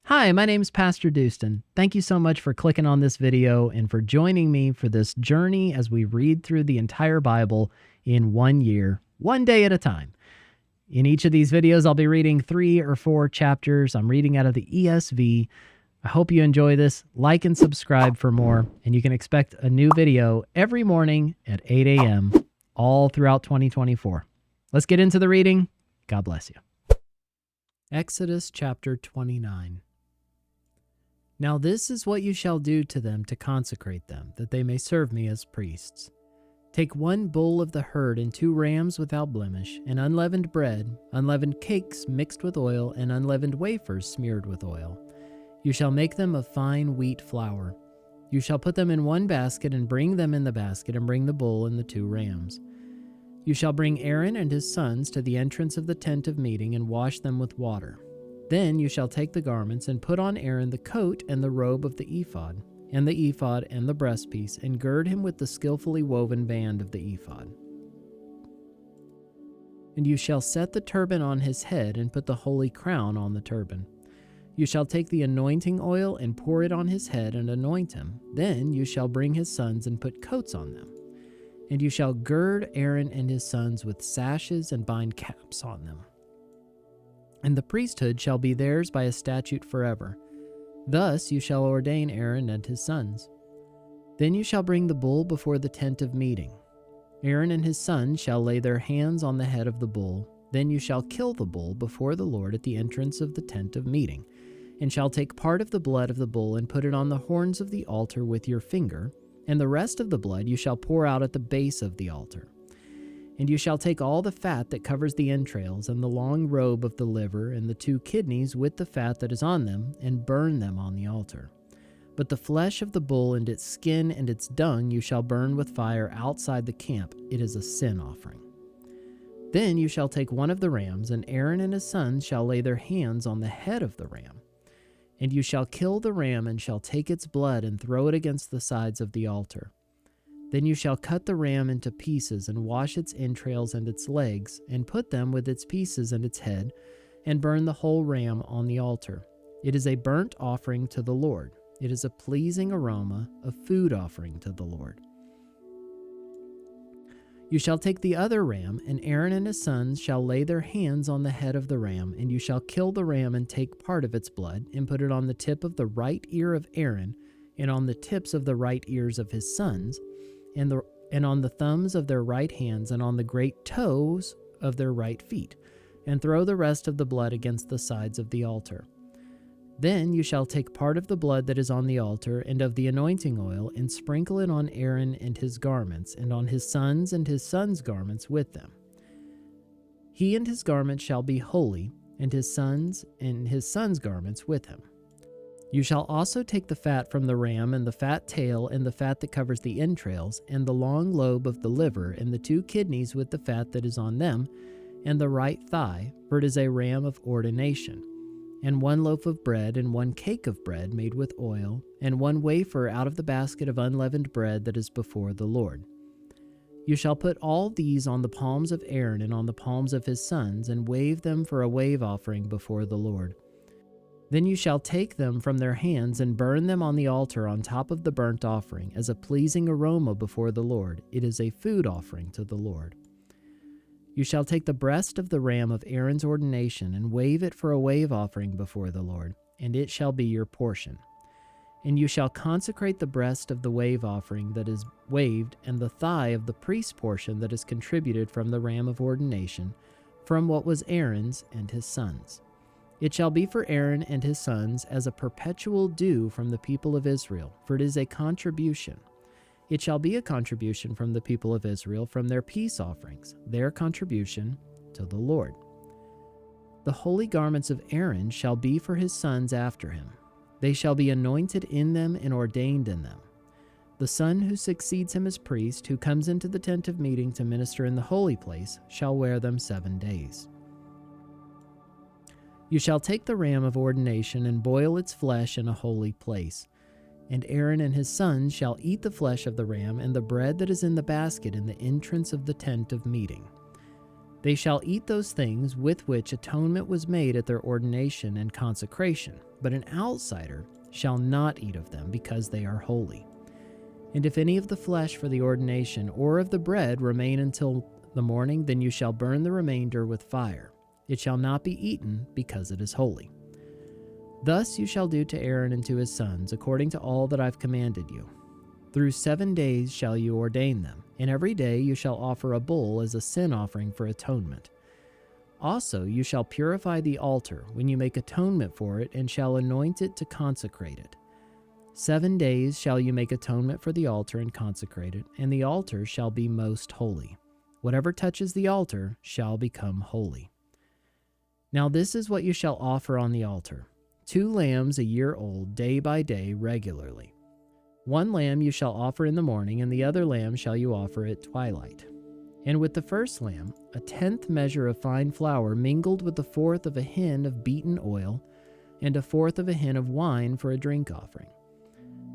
Hi, my name's PastorDoostyn. Thank you so much for clicking on this video and for joining me for this journey as we read through the entire Bible in 1 year, one day at a time. In each of these videos, I'll be reading 3 or 4 chapters. I'm reading out of the ESV. I hope you enjoy this. Like and subscribe for more, and you can expect a new video every morning at 8 a.m. all throughout 2024. Let's get into the reading. God bless you. Exodus chapter 29. Now this is what you shall do to them to consecrate them, that they may serve me as priests. Take 1 bull of the herd and 2 rams without blemish, and unleavened bread, unleavened cakes mixed with oil, and unleavened wafers smeared with oil. You shall make them of fine wheat flour. You shall put them in 1 basket, and bring them in the basket, and bring the bull and the 2 rams. You shall bring Aaron and his sons to the entrance of the tent of meeting, and wash them with water. Then you shall take the garments, and put on Aaron the coat and the robe of the ephod, and the ephod and the breastpiece, and gird him with the skillfully woven band of the ephod. And you shall set the turban on his head, and put the holy crown on the turban. You shall take the anointing oil, and pour it on his head, and anoint him. Then you shall bring his sons, and put coats on them. And you shall gird Aaron and his sons with sashes, and bind caps on them. And the priesthood shall be theirs by a statute forever. Thus you shall ordain Aaron and his sons. Then you shall bring the bull before the tent of meeting. Aaron and his sons shall lay their hands on the head of the bull. Then you shall kill the bull before the Lord at the entrance of the tent of meeting, and shall take part of the blood of the bull and put it on the horns of the altar with your finger, and the rest of the blood you shall pour out at the base of the altar. And you shall take all the fat that covers the entrails, and the long robe of the liver, and the 2 kidneys with the fat that is on them, and burn them on the altar. But the flesh of the bull and its skin and its dung you shall burn with fire outside the camp. It is a sin offering. Then you shall take 1 of the rams, and Aaron and his sons shall lay their hands on the head of the ram. And you shall kill the ram, and shall take its blood, and throw it against the sides of the altar. Then you shall cut the ram into pieces, and wash its entrails and its legs, and put them with its pieces and its head, and burn the whole ram on the altar. It is a burnt offering to the Lord. It is a pleasing aroma, a food offering to the Lord. You shall take the other ram, and Aaron and his sons shall lay their hands on the head of the ram, and you shall kill the ram and take part of its blood, and put it on the tip of the right ear of Aaron, and on the tips of the right ears of his sons, and on the thumbs of their right hands, and on the great toes of their right feet, and throw the rest of the blood against the sides of the altar. Then you shall take part of the blood that is on the altar, and of the anointing oil, and sprinkle it on Aaron and his garments, and on his sons' garments with them. He and his garments shall be holy, and his sons' garments with him. You shall also take the fat from the ram, and the fat tail, and the fat that covers the entrails, and the long lobe of the liver, and the 2 kidneys with the fat that is on them, and the right thigh, for it is a ram of ordination, and 1 loaf of bread, and 1 cake of bread made with oil, and 1 wafer out of the basket of unleavened bread that is before the Lord. You shall put all these on the palms of Aaron and on the palms of his sons, and wave them for a wave offering before the Lord. Then you shall take them from their hands, and burn them on the altar on top of the burnt offering, as a pleasing aroma before the Lord. It is a food offering to the Lord. You shall take the breast of the ram of Aaron's ordination, and wave it for a wave offering before the Lord, and it shall be your portion. And you shall consecrate the breast of the wave offering that is waved, and the thigh of the priest's portion that is contributed from the ram of ordination, from what was Aaron's and his sons. It shall be for Aaron and his sons as a perpetual due from the people of Israel, for it is a contribution. It shall be a contribution from the people of Israel from their peace offerings, their contribution to the Lord. The holy garments of Aaron shall be for his sons after him. They shall be anointed in them and ordained in them. The son who succeeds him as priest, who comes into the tent of meeting to minister in the holy place, shall wear them 7 days. You shall take the ram of ordination and boil its flesh in a holy place. And Aaron and his sons shall eat the flesh of the ram and the bread that is in the basket in the entrance of the tent of meeting. They shall eat those things with which atonement was made at their ordination and consecration, but an outsider shall not eat of them, because they are holy. And if any of the flesh for the ordination or of the bread remain until the morning, then you shall burn the remainder with fire. It shall not be eaten, because it is holy. Thus you shall do to Aaron and to his sons, according to all that I've commanded you. Through 7 days shall you ordain them, and every day you shall offer a bull as a sin offering for atonement. Also you shall purify the altar when you make atonement for it, and shall anoint it to consecrate it. 7 days shall you make atonement for the altar and consecrate it, and the altar shall be most holy. Whatever touches the altar shall become holy. Now this is what you shall offer on the altar: 2 lambs a year old, day by day, regularly. 1 lamb you shall offer in the morning, and the other lamb shall you offer at twilight. And with the first lamb, a 10th measure of fine flour mingled with the 1/4 of a hin of beaten oil, and a 1/4 of a hin of wine for a drink offering.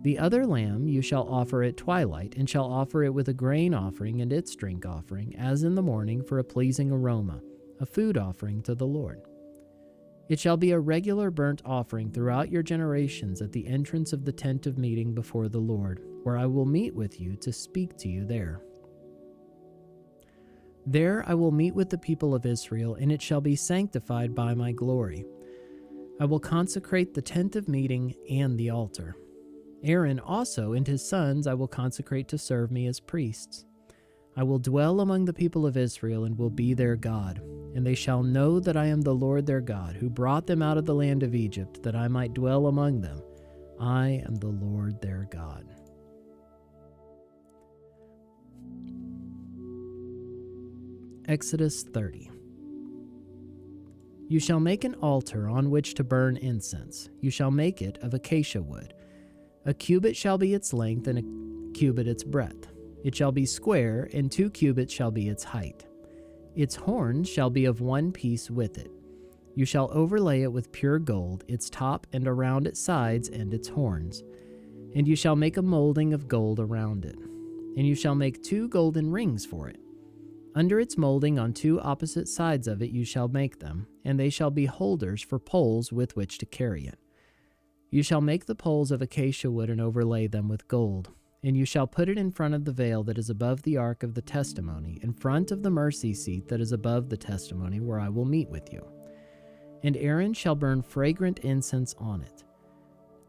The other lamb you shall offer at twilight, and shall offer it with a grain offering and its drink offering, as in the morning, for a pleasing aroma, a food offering to the Lord. It shall be a regular burnt offering throughout your generations at the entrance of the tent of meeting before the Lord, where I will meet with you to speak to you there. There I will meet with the people of Israel, and it shall be sanctified by my glory. I will consecrate the tent of meeting and the altar. Aaron also and his sons I will consecrate to serve me as priests. I will dwell among the people of Israel and will be their God, and they shall know that I am the Lord their God, who brought them out of the land of Egypt, that I might dwell among them. I am the Lord their God. Exodus 30. You shall make an altar on which to burn incense. You shall make it of acacia wood. A cubit shall be its length, and a cubit its breadth. It shall be square, and 2 cubits shall be its height. Its horns shall be of 1 piece with it. You shall overlay it with pure gold, its top and around its sides and its horns. And you shall make a molding of gold around it. And you shall make 2 golden rings for it. Under its molding on 2 opposite sides of it you shall make them, and they shall be holders for poles with which to carry it. You shall make the poles of acacia wood and overlay them with gold, and you shall put it in front of the veil that is above the ark of the testimony, in front of the mercy seat that is above the testimony, where I will meet with you. And Aaron shall burn fragrant incense on it.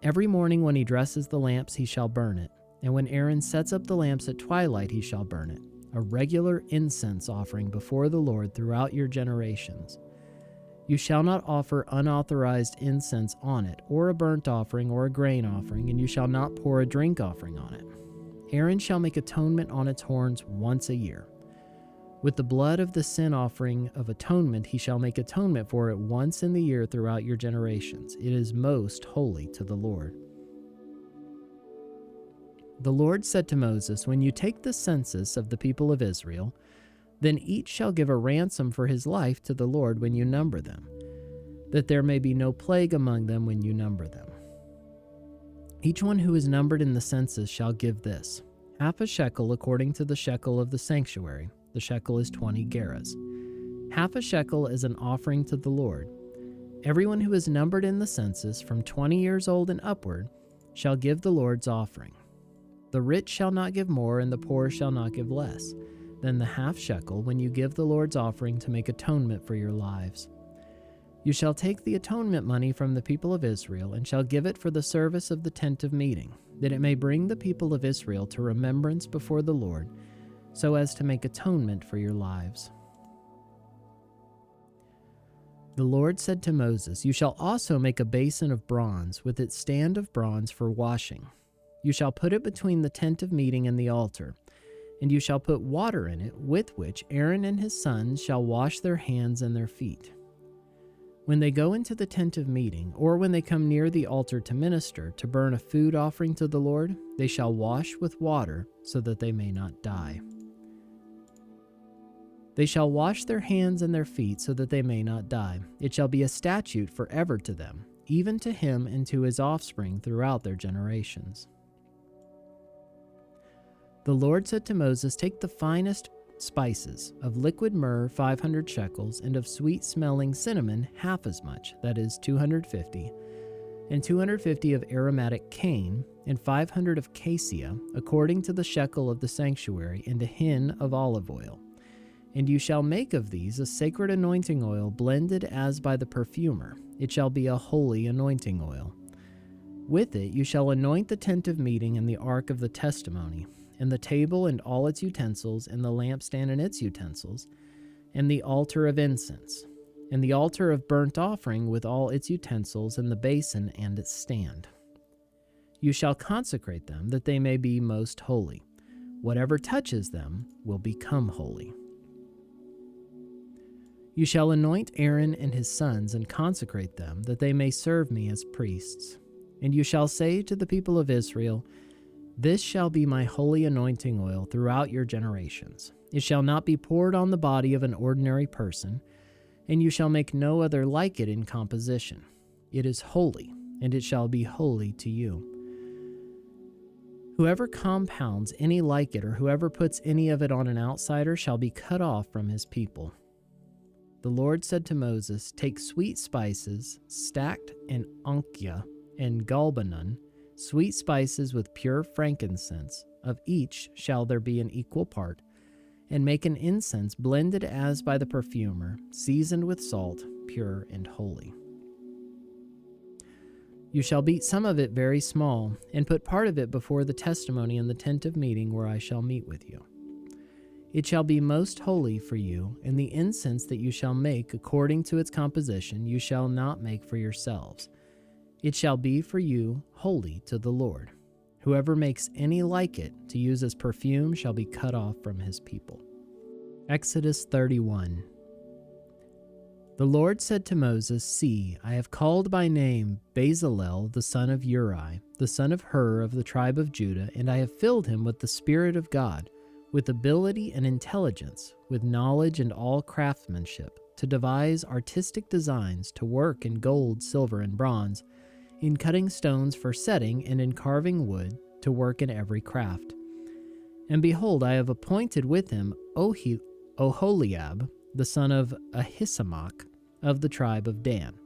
Every morning when he dresses the lamps he shall burn it, and when Aaron sets up the lamps at twilight he shall burn it, a regular incense offering before the Lord throughout your generations. You shall not offer unauthorized incense on it, or a burnt offering or a grain offering, and you shall not pour a drink offering on it. Aaron shall make atonement on its horns once a year. With the blood of the sin offering of atonement he shall make atonement for it once in the year throughout your generations. It is most holy to the Lord. The Lord said to Moses, when you take the census of the people of Israel, then each shall give a ransom for his life to the Lord when you number them, that there may be no plague among them when you number them. Each one who is numbered in the census shall give this: half a shekel according to the shekel of the sanctuary. The shekel is 20 gerahs. Half a shekel is an offering to the Lord. Everyone who is numbered in the census from 20 years old and upward shall give the Lord's offering. The rich shall not give more, and the poor shall not give less than the half shekel when you give the Lord's offering to make atonement for your lives. You shall take the atonement money from the people of Israel and shall give it for the service of the tent of meeting, that it may bring the people of Israel to remembrance before the Lord, so as to make atonement for your lives. The Lord said to Moses, you shall also make a basin of bronze with its stand of bronze for washing. You shall put it between the tent of meeting and the altar, and you shall put water in it, with which Aaron and his sons shall wash their hands and their feet. When they go into the tent of meeting, or when they come near the altar to minister, to burn a food offering to the Lord, they shall wash with water, so that they may not die. They shall wash their hands and their feet, so that they may not die. It shall be a statute forever to them, even to him and to his offspring throughout their generations. The Lord said to Moses, take the finest spices, of liquid myrrh 500 shekels, and of sweet-smelling cinnamon half as much, that is 250, and 250 of aromatic cane, and 500 of cassia, according to the shekel of the sanctuary, and a hin of olive oil. And you shall make of these a sacred anointing oil, blended as by the perfumer. It shall be a holy anointing oil. With it you shall anoint the tent of meeting and the ark of the testimony, and the table and all its utensils, and the lampstand and its utensils, and the altar of incense, and the altar of burnt offering with all its utensils, and the basin and its stand. You shall consecrate them, that they may be most holy. Whatever touches them will become holy. You shall anoint Aaron and his sons, and consecrate them, that they may serve me as priests. And you shall say to the people of Israel, This shall be my holy anointing oil throughout your generations. It shall not be poured on the body of an ordinary person, and you shall make no other like it in composition. It is holy, and it shall be holy to you. Whoever compounds any like it, or whoever puts any of it on an outsider, shall be cut off from his people. The Lord said to Moses, Take sweet spices, stacked in onkia and galbanum, sweet spices with pure frankincense. Of each shall there be an equal part, and make an incense blended as by the perfumer, seasoned with salt, pure and holy. You shall beat some of it very small, and put part of it before the testimony in the tent of meeting where I shall meet with you. It shall be most holy for you, and the incense that you shall make according to its composition you shall not make for yourselves. It shall be for you holy to the Lord. Whoever makes any like it to use as perfume shall be cut off from his people. Exodus 31. The Lord said to Moses, See, I have called by name Bezalel the son of Uri, the son of Hur of the tribe of Judah, and I have filled him with the Spirit of God, with ability and intelligence, with knowledge and all craftsmanship, to devise artistic designs, to work in gold, silver, and bronze, in cutting stones for setting, and in carving wood, to work in every craft. And behold, I have appointed with him Oholiab, the son of Ahisamach, of the tribe of Dan.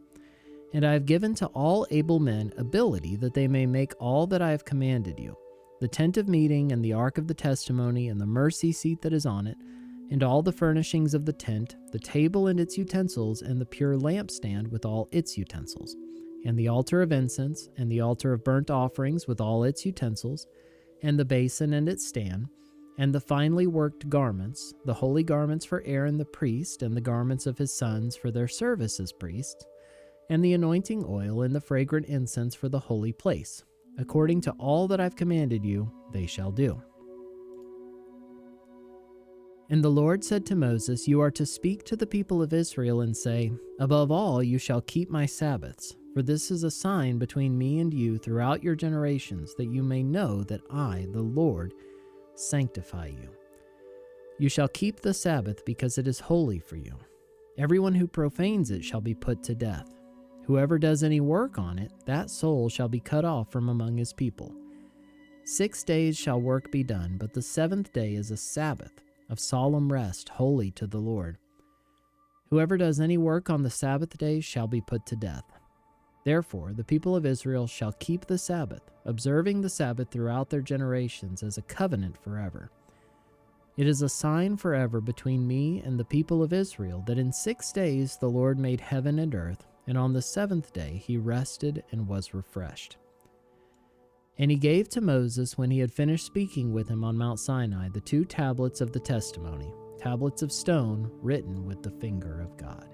And I have given to all able men ability, that they may make all that I have commanded you, the tent of meeting, and the ark of the testimony, and the mercy seat that is on it, and all the furnishings of the tent, the table and its utensils, and the pure lampstand with all its utensils, and the altar of incense, and the altar of burnt offerings with all its utensils, and the basin and its stand, and the finely worked garments, the holy garments for Aaron the priest, and the garments of his sons for their service as priests, and the anointing oil and the fragrant incense for the holy place. According to all that I've commanded you, they shall do. And the Lord said to Moses, You are to speak to the people of Israel and say, Above all, you shall keep my Sabbaths, for this is a sign between me and you throughout your generations, that you may know that I, the Lord, sanctify you. You shall keep the Sabbath, because it is holy for you. Everyone who profanes it shall be put to death. Whoever does any work on it, that soul shall be cut off from among his people. 6 days shall work be done, but the seventh day is a Sabbath of solemn rest, holy to the Lord. Whoever does any work on the Sabbath day shall be put to death. Therefore, the people of Israel shall keep the Sabbath, observing the Sabbath throughout their generations as a covenant forever. It is a sign forever between me and the people of Israel, that in 6 days the Lord made heaven and earth, and on the seventh day he rested and was refreshed. And he gave to Moses, when he had finished speaking with him on Mount Sinai, the 2 tablets of the testimony, tablets of stone written with the finger of God.